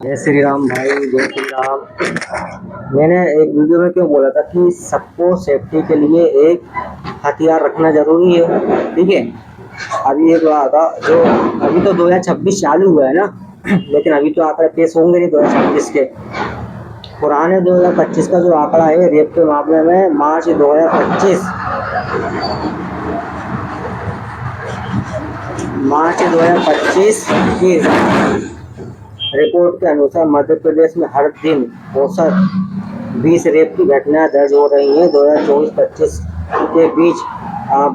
जय श्री राम भाई, जय श्री राम। मैंने एक वीडियो में क्यों बोला था कि सबको सेफ्टी के लिए एक हथियार रखना जरूरी है। ठीक है, अभी एक रहा था जो अभी तो 2026 चालू हुआ है ना, लेकिन अभी तो आंकड़े पेश होंगे नहीं 2026 के। पुराने 2025 का जो आंकड़ा है रेप के मामले में, मार्च 2025 की रिपोर्ट के अनुसार मध्य प्रदेश में हर दिन औसत 20 रेप की घटनाएं दर्ज हो रही हैं। 2024-25 के बीच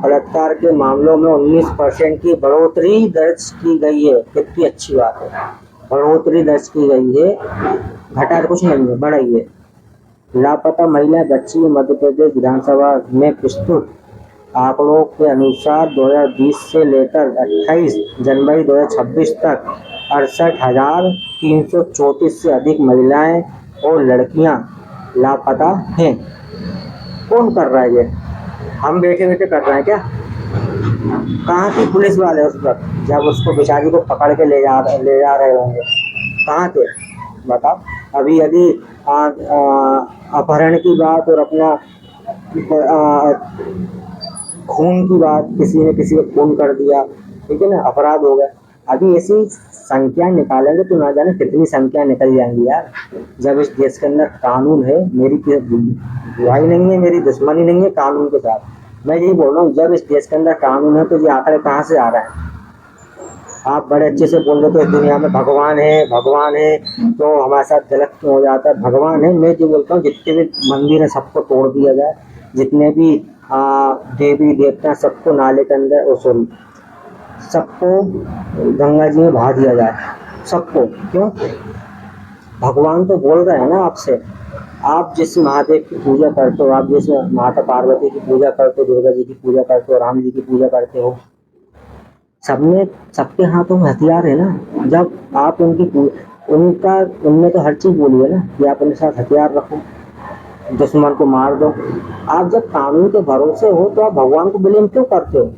बलात्कार के मामलों में 19% की बढ़ोतरी दर्ज की गई है। कितनी अच्छी बात है, बढ़ोतरी दर्ज की गई है, घटा कुछ नहीं है, बढ़ी है। लापता महिला बच्ची मध्य प्रदेश विधानसभा में प्रस्तुत आंकड़ों के अनुसार 2020 से लेकर 28 जनवरी 2026 तक 68,334 से अधिक महिलाएं और लड़कियां लापता हैं। कौन कर रहा है ये? हम बैठे बैठे कर रहे हैं क्या? कहाँ की पुलिस वाले उस पर जब उसको बेचारी को पकड़ के ले जा रहे होंगे? कहाँ थे बताओ? अभी यदि अपहरण की बात और अपना खून की बात, किसी ने किसी को खून कर दिया, ठीक है ना, अपराध हो गया। अभी ऐसी संख्या निकालेंगे तो ना जाने कितनी संख्या निकल जाएंगी यार। जब इस देश के अंदर कानून है, मेरी बुराई नहीं है, मेरी दुश्मनी नहीं है कानून के साथ। मैं यही बोल रहा हूँ, जब इस देश के अंदर कानून है तो ये आंकड़े कहाँ से आ रहे हैं? आप बड़े अच्छे से बोल रहे थे इस दुनिया में भगवान है, भगवान है, तो हमारे साथ गलत क्यों हो जाता है? भगवान है, मैं जो बोलता हूँ जितने भी मंदिर है सबको तोड़ दिया जाए, जितने भी देवी देवता सबको नाले के अंदर सबको गंगा जी में बहा दिया जाए, सबको। क्यों? भगवान तो बोल रहे हैं ना आपसे। आप जिस महादेव की पूजा करते हो, आप जिस माता पार्वती की पूजा करते हो, दुर्गा जी की पूजा करते हो, राम जी की पूजा करते हो, सबके हाथों में हथियार है ना। जब आप उनने तो हर चीज बोली है ना कि आप उनके साथ हथियार रखो, दुश्मन को मार दो। आप जब कानून के भरोसे हो तो आप भगवान को ब्लेम क्यों करते हो?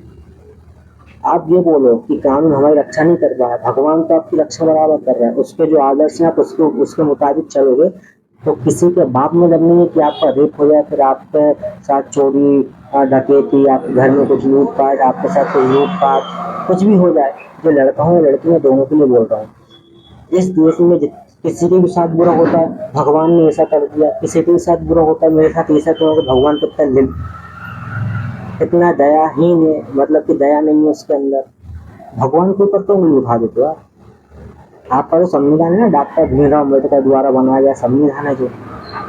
आप ये बोलो कि कानून हमारी रक्षा नहीं कर रहा है, भगवान तो आपकी रक्षा बराबर कर रहा है। उसके जो आदर्श हैं आप उसके मुताबिक चलोगे तो किसी के बाप में दम नहीं है कि आपका रेप हो जाए, फिर आपके साथ चोरी डकैती, आपके घर में कुछ लूटपाट, आपके साथ कोई लूटपाट कुछ भी हो जाए। जो लड़का हो या लड़की, मैं दोनों के लिए बोल रहा हूँ। इस देश में किसी के भी साथ बुरा होता है, भगवान ने ऐसा कर दिया, किसी के भी साथ बुरा होता है, मेरे साथ ऐसा क्यों होगा? भगवान कितना दयाहीन है, मतलब कि दया नहीं है उसके अंदर। भगवान के ऊपर तो उंगली उठा देते हो। आपका जो संविधान है ना, डॉक्टर भीमराव अम्बेडकर द्वारा बनाया गया संविधान है, जो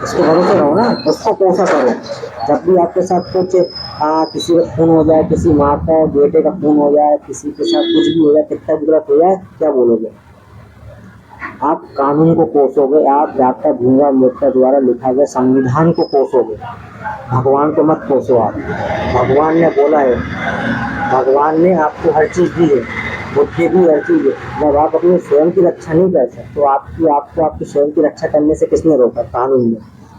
उसके भरोसे रहो ना, उसको कोसा करो। जब भी आपके साथ कुछ किसी का खून हो जाए, किसी माँ का बेटे का खून हो जाए, किसी के साथ कुछ भी हो जाए, कितना भी गलत हो जाए, क्या बोलोगे? आप कानून को कोसोगे, आप डॉक्टर भीमराव अम्बेडकर द्वारा लिखा गया संविधान को कोसोगे। भगवान को मत कोसो आप। भगवान ने बोला है, भगवान ने आपको हर चीज दी है, बुद्धि भी हर चीज है। जब आप अपनी स्वयं की रक्षा नहीं कर सकते तो आपको आपकी स्वयं की रक्षा करने से किसने रोका? कानून ने।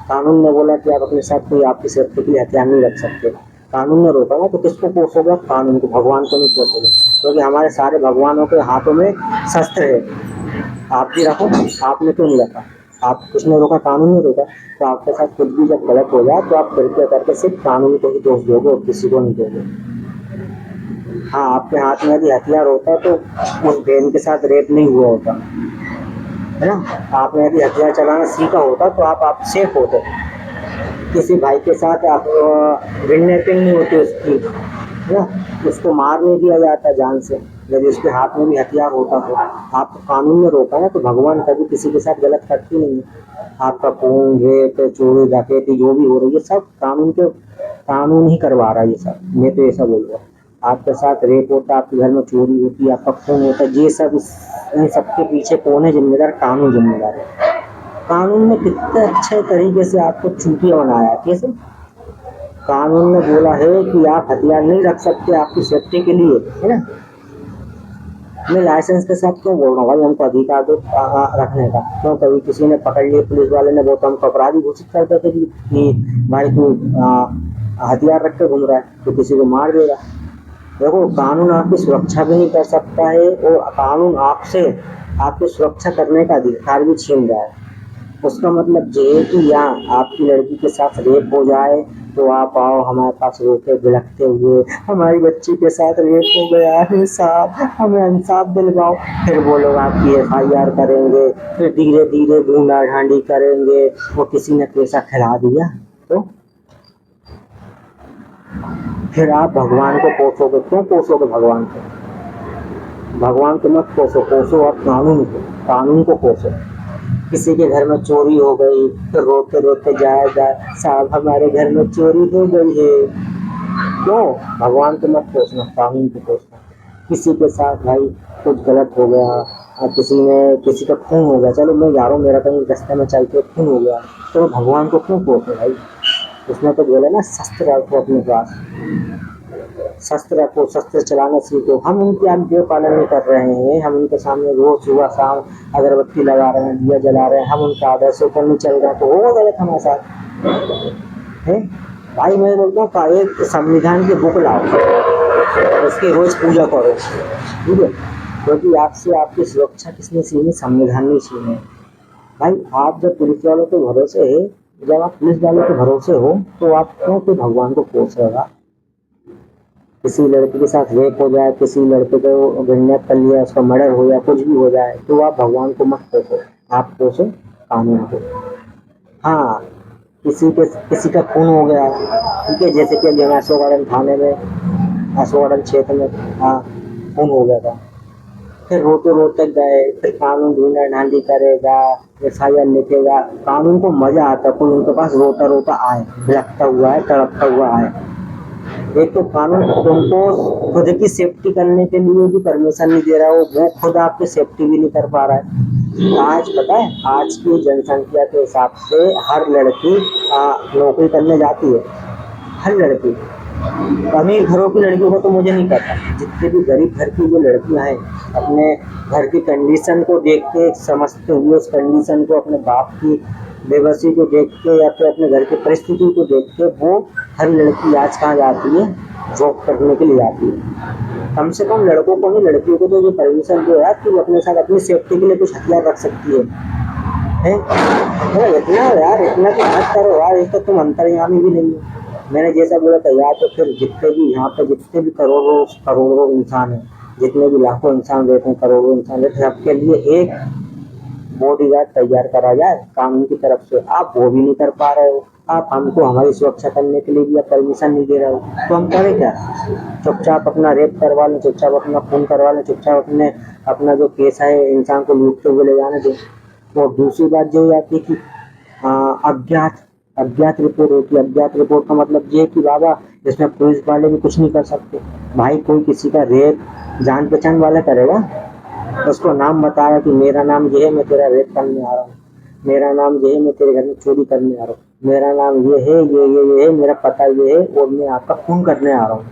कानून ने बोला कि आप अपने साथ कोई आपकी सुरक्षा के लिए हथियार नहीं रख सकते, कानून ने रोका ना। तो किसको कोसोगे? कानून को, भगवान को नहीं कोसोगे, क्योंकि हमारे सारे भगवानों के हाथों में शस्त्र है। आप भी रखो, आपने क्यों नहीं रखा? आप किसने रोका? कानून ने रोका। तो आपके साथ कुछ भी जब गलत हो जाए तो आप कृपया करके सिर्फ कानून को ही दोष दोगे और किसी को नहीं दोगे। हाँ, आपके हाथ में यदि हथियार होता तो उस बहन के साथ रेप नहीं हुआ होता, है ना। आपने यदि हथियार चलाना सीखा होता तो आप सेफ होते। किसी भाई के साथ आप किडनैपिंग नहीं होती उसकी, है ना, उसको मार नहीं दिया जाता जान से, यदि उसके हाथ में भी हथियार होता तो। आप कानून ने रोका ना, तो भगवान कभी किसी के साथ गलत करती नहीं है। आपका खून, रेप, चोरी, डकैती जो भी हो रही है सब कानून ही करवा रहा है ये सब। मैं तो ऐसा बोल रहा हूँ। आपके साथ रेप होता, आपके घर में चोरी होती, आपका खून होता, ये सब इन सबके पीछे कौन है जिम्मेदार? कानून जिम्मेदार है। कानून ने कितने अच्छे तरीके से आपको चूतिया बनाया। कैसे? कानून ने बोला है कि आप हथियार नहीं रख सकते आपकी सेफ्टी के लिए, है ना। मैं लाइसेंस के साथ क्यों बोल रहा हूँ भाई? हमको अधिकार दो रखने का। क्यों? कभी किसी ने पकड़ लिया, पुलिस वाले ने, वो तो हमको अपराधी घोषित करते थे कि भाई तू हथियार रख के घूम रहा है, तो किसी को मार देगा। देखो, कानून आपकी सुरक्षा भी नहीं कर सकता है और कानून आपसे आपकी सुरक्षा करने का अधिकार भी छीन रहा है। उसका मतलब ये है कि यहाँ आपकी लड़की के साथ रेप हो जाए तो आप आओ हमारे पास रोते बिलखते हुए, हमारी बच्ची के साथ रेप हो गया है साहब, हमें इंसाफ दिलवाओ। फिर वो लोग आपकी FIR करेंगे, फिर धीरे धीरे ढूंढा ढांडी करेंगे, वो किसी ने पैसा खिला दिया तो फिर आप भगवान को कोसोगे। क्यों कोसोगे भगवान को? भगवान को मत कोसो, कोसो आप कानून को, कानून को कोसो। किसी के घर में चोरी हो गई तो रोते रोते जाएगा साहब हमारे घर में चोरी हो गई है। क्यों? भगवान को मत कोसना, कानून को कोसना। किसी के साथ भाई कुछ गलत हो गया, किसी का खून हो गया, चलो मैं जा रहा हूँ, मेरा कहीं रास्ते में चलते खून हो गया, तो भगवान को क्यों कोसो भाई? उसने तो बोला ना शस्त्र रखो अपने पास, शस्त्र रखो, शस्त्र चलाना सीखो। हम उनकी आज्ञा पालन नहीं कर रहे हैं, हम उनके सामने रोज सुबह शाम अगरबत्ती लगा रहे हैं, दिया जला रहे हैं, हम उनके आदर्शों पर नहीं चल रहे हैं, तो होगा गलत हमारे साथ है। भाई मैं बोलता हूँ एक संविधान की बुक लाओ, उसकी रोज पूजा करो, ठीक है? क्योंकि आपसे आपकी सुरक्षा किसने छीनी? संविधान ने छीनी। भाई आप जब पुलिस वालों के भरोसे है, जब आप पुलिस वालों के भरोसे हो तो आप क्यों कोई भगवान को कोस रहेगा? किसी लड़के के साथ रेप हो जाए, किसी लड़के को किडनैप कर लिया, उसका मर्डर हो जाए, कुछ भी हो जाए, तो आप भगवान को मत कोसो, आप कोसो कानून को। हाँ, किसी का खून हो गया, ठीक है, जैसे कि अभी अशोक गार्डन थाने में, अशोक गार्डन क्षेत्र में हाँ खून हो गया था, फिर रोते रोते गए, फिर कानून ढूंढा ढांडी करेगा, FIR लिखेगा, कानून को मजा आता, कोई उनके पास रोता रोता आए, बिलखता हुआ है, तड़पता हुआ आए। एक तो कानून तुमको खुद की सेफ्टी करने के लिए भी परमिशन नहीं दे रहा हो, वो खुद आपकी सेफ्टी भी नहीं कर पा रहा है। आज पता है, आज की जनसंख्या के हिसाब से हर लड़की नौकरी करने जाती है, हर लड़की। अमीर घरों की लड़कियों को तो मुझे नहीं पता, जितने भी गरीब घर की जो लड़कियां हैं, अपने घर की कंडीशन को देख के, समझते हुए उस कंडीशन को, अपने बाप की बेबसी को देख के या फिर अपने घर की परिस्थिति को देख के, वो हर लड़की आज कहाँ जाती है? जॉब करने के लिए जाती है। कम से कम लड़कों को नहीं, लड़कियों को तो ये परमिशन दो यार कि वो अपने साथ अपनी सेफ्टी के लिए कुछ हथियार रख सकती है? तो इतना यार, इतना तो मत करो यार, एक तो तुम अंतर्यामी भी नहीं हो। मैंने जैसा बोला था यार, तो फिर जितने भी यहाँ पे जितने भी करोड़ों करोड़ों इंसान हैं, जितने भी लाखों इंसान रहते हैं, करोड़ों इंसान रहते हैं, सबके लिए एक बॉडीगार्ड तैयार करा जाए कानून की तरफ से। आप वो भी नहीं कर पा रहे हो, आप हमको हमारी सुरक्षा करने के लिए भी आप परमिशन नहीं दे रहे हो, तो हम करें क्या? चुपचाप अपना रेप करवा लें, चुपचाप अपना खून करवा लें, चुपचाप अपना जो केस है इंसान को लूटते हुए ले जाने दें। और दूसरी बात जो आती है कि अज्ञात रिपोर्ट होती है। अज्ञात रिपोर्ट का मतलब ये है कि बाबा इसमें पुलिस वाले भी कुछ नहीं कर सकते। भाई कोई किसी का रेप जान पहचान वाला करेगा, उसको नाम बताया कि मेरा नाम ये है, मैं तेरा रेप करने आ रहा हूँ, मेरा नाम ये है, मैं तेरे घर में चोरी करने आ रहा हूँ, मेरा नाम ये है, ये है, मेरा पता ये है और मैं आपका खून करने आ रहा हूँ।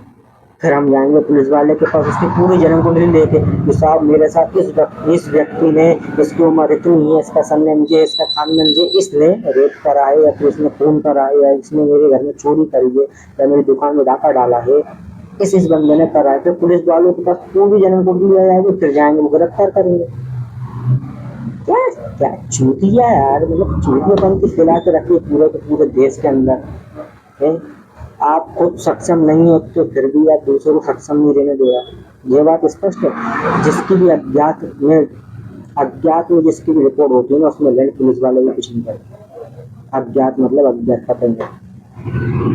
फिर हम जाएंगे पुलिस वाले के पास, उसकी पूरी जन्म कुंडली लेके कि साहब मेरे साथ इस व्यक्ति ने, इसकी उम्र इतनी है, इसका सरनेम ये, इसका खानदान ये, इसने रेप करा है या फिर इसने खून करा है या इसने मेरे घर में चोरी करी है या मेरी दुकान में डाका डाला है, इस बंदे ने करा है। फिर पुलिस वालों के पास पूरी जन्म कुंडली आ जाएगी, फिर जाएंगे वो गिरफ्तार करेंगे। क्या क्या चूतिया यार, मतलब चूतियापन की फैला के रखी है पूरे के पूरे देश के अंदर है। आप खुद सक्षम नहीं हो तो फिर भी आप दूसरों को सक्षम नहीं रहने दे रहा, ये बात स्पष्ट है। जिसकी भी अज्ञात में जिसकी भी रिपोर्ट होती है ना, उसमें लैंड पुलिस वाले भी कुछ नहीं करते। अज्ञात मतलब अज्ञात खत्म है।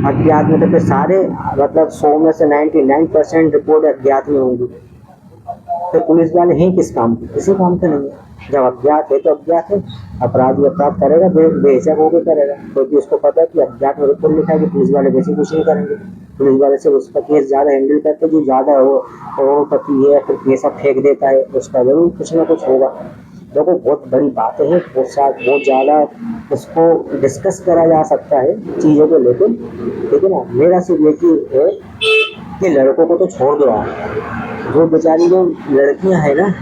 अज्ञात में तो फिर सारे मतलब 100 में से 99% रिपोर्ट अज्ञात में होंगी, तो पुलिस वाले हैं किस काम के? किसी काम के नहीं है। जब अज्ञात है तो अज्ञात है, अपराधी अपराध करेगा, बेहिचक होकर करेगा, क्योंकि उसको पता है कि अज्ञात में रिपोर्ट लिखा है कि पुलिस वाले वैसे कुछ नहीं करेंगे। पुलिस वाले से उसका केस ज्यादा हैंडल करते, जो ज्यादा हो करोड़पति है या फिर पैसा फेंक देता है, उसका जरूर कुछ ना कुछ होगा। देखो बहुत बड़ी बात है, बहुत ज्यादा उसको डिस्कस करा जा सकता है चीजों को लेकर, ठीक है ना। मेरा सिर्फ एक है कि लड़कों को तो छोड़ दो आप, जो बेचारी जो लड़कियां हैं ना,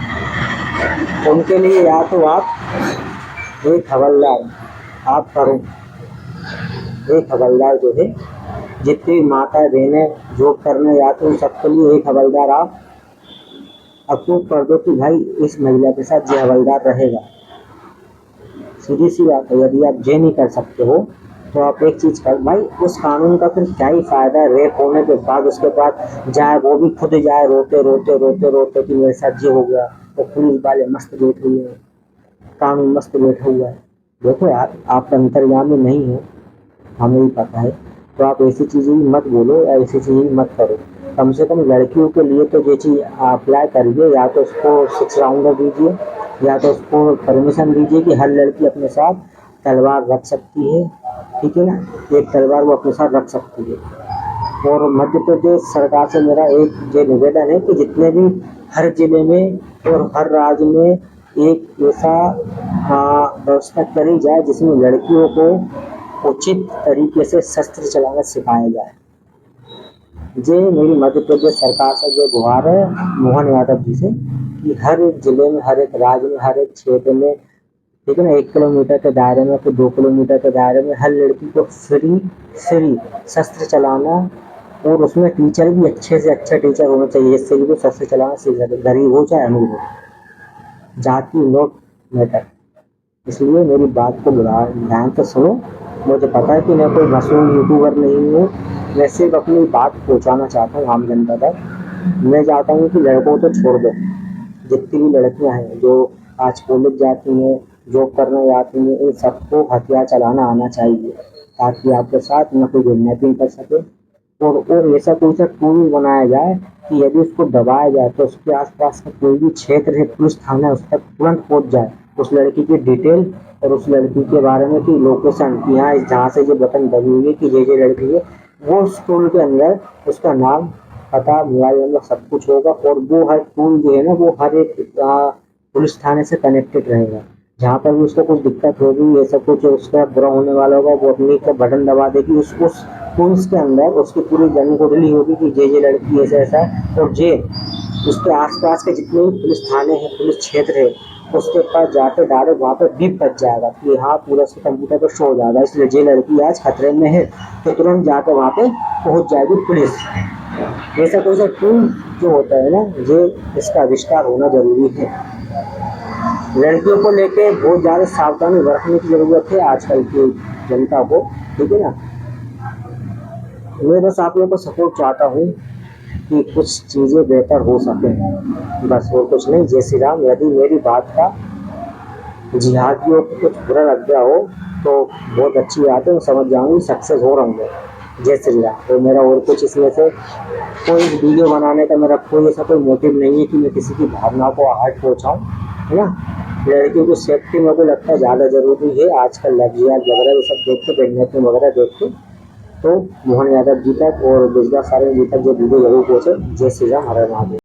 उनके लिए या तो आप एक हवलदार आप करो, एक हवलदार जो है, जितनी माता बहनें जॉब करने जाते हैं सबके लिए एक हवलदार आप अप्रूव कर दो कि भाई इस महिला के साथ ये हवलदार रहेगा। सीधी सी बात है, यदि आप ये नहीं कर सकते हो तो आप एक चीज कर भाई, उस कानून का फिर क्या ही फायदा है रेप होने के बाद उसके बाद जाए वो भी खुद जाए रोते रोते रोते रोते कि मेरे साथ ये हो गया, तो पुलिस वाले मस्त बैठे हुए हैं, कानून मस्त बैठा हुआ है। देखो यार, आप अंतर्यामी नहीं हो, हमें ही पता है, तो आप ऐसी चीजें भी मत बोलो या ऐसी चीजें भी मत करो। कम से कम लड़कियों के लिए तो ये चीज अप्लाई करिए, या तो उसको 6 राउंडर दीजिए या तो उसको परमिशन दीजिए कि हर लड़की अपने साथ तलवार रख सकती है, ठीक है ना, एक तलवार वो अपने साथ रख सकती है। और मध्य प्रदेश सरकार से मेरा एक ये निवेदन है कि जितने भी हर जिले में और हर राज्य में एक ऐसा व्यवस्था करी जाए जिसमें लड़कियों को उचित तरीके से शस्त्र चलाना सिखाया जाए। ये मेरी मध्य प्रदेश सरकार से जो गुहार है मोहन यादव जी से, कि हर एक जिले में, हर एक राज्य में, हर एक क्षेत्र में, ठीक है ना, 1 किलोमीटर के दायरे में, फिर 2 किलोमीटर के दायरे में हर लड़की को फ्री फ्री शस्त्र चलाना, और उसमें टीचर भी अच्छे से अच्छा टीचर होना चाहिए जिससे कि वो शस्त्र चलाना सीख सके, गरीब हो चाहे अमीर हो, जाति नोट मैटर। इसलिए मेरी बात को ध्यान से सुनो। मुझे पता है कि मैं कोई मशहूर यूट्यूबर नहीं हूँ, मैं सिर्फ अपनी बात पहुँचाना चाहता हूँ आम जनता तक। मैं चाहता हूँ कि लड़कों को छोड़ दो, जितनी भी लड़कियां हैं जो आज कॉलेज जाती हैं, जॉब करने जाती हैं, इन सबको हथियार चलाना आना चाहिए, ताकि आपके साथ न कोई किडनैपिंग कर सके, और ऐसा कोई सा टूल बनाया जाए कि यदि उसको दबाया जाए तो उसके आसपास का कोई भी क्षेत्र है, पुलिस थाना, उस तक तुरंत पहुंच जाए, उस लड़की की डिटेल और उस लड़की के बारे में कि लोकेशन, कि यहाँ जहाँ से जो बटन दबी हुई है कि ये लड़की है, वो उस टूल के अंदर उसका नाम, पता, मोबाइल नंबर सब कुछ होगा, और वो हर टूल जो है ना वो हर एक पुलिस थाने से कनेक्टेड रहेगा। जहाँ पर भी उसको कुछ दिक्कत होगी, ऐसा कुछ उसका बुरा होने वाला होगा, वो अपनी का बटन दबा देगी, उस पुलिस के अंदर उसकी पूरी जानकारी होगी कि ये लड़की ऐसा ऐसा है, और ये उसके आसपास के जितने भी पुलिस थाने हैं, पुलिस क्षेत्र है, उसके पास जाकर डायरेक्ट वहाँ पर बीप बच जाएगा कि हाँ, पूरा उसके कंप्यूटर पर शो हो जाएगा, इसलिए ये लड़की आज खतरे में है, तो तुरंत जाकर वहाँ पे पहुँच जाएगी पुलिस। ऐसा कोई सा टूल जो होता है ना, ये इसका आविष्कार होना जरूरी है। लड़कियों को लेके बहुत ज़्यादा सावधानी बरतने की जरूरत है आजकल की जनता को, ठीक है ना। मैं बस आप लोगों को सपोर्ट चाहता हूँ कि कुछ चीज़ें बेहतर हो सके, बस और कुछ नहीं। जय श्री राम। यदि मेरी बात का जिहादियों को कुछ बुरा लग गया हो तो बहुत अच्छी बात है, मैं समझ जाऊँगी, सक्सेस हो रहा हूँ। जय श्री राम। तो मेरा और कुछ इसमें से कोई वीडियो बनाने का मेरा कोई ऐसा कोई मोटिव नहीं है कि मैं किसी की भावनाओं को आहट पहुँचाऊँ, है ना। लड़कियों की सेफ्टी मेरे को लगता है ज़्यादा ज़रूरी है आजकल, लग्जियात वगैरह ये सब देख के, किडनैपिंग वगैरह देख के। तो मोहन यादव जी तक और बिजला सारे जी तक जो वीडियो जरूर पहुँचे। जय श्री राम, हर हर महादेव।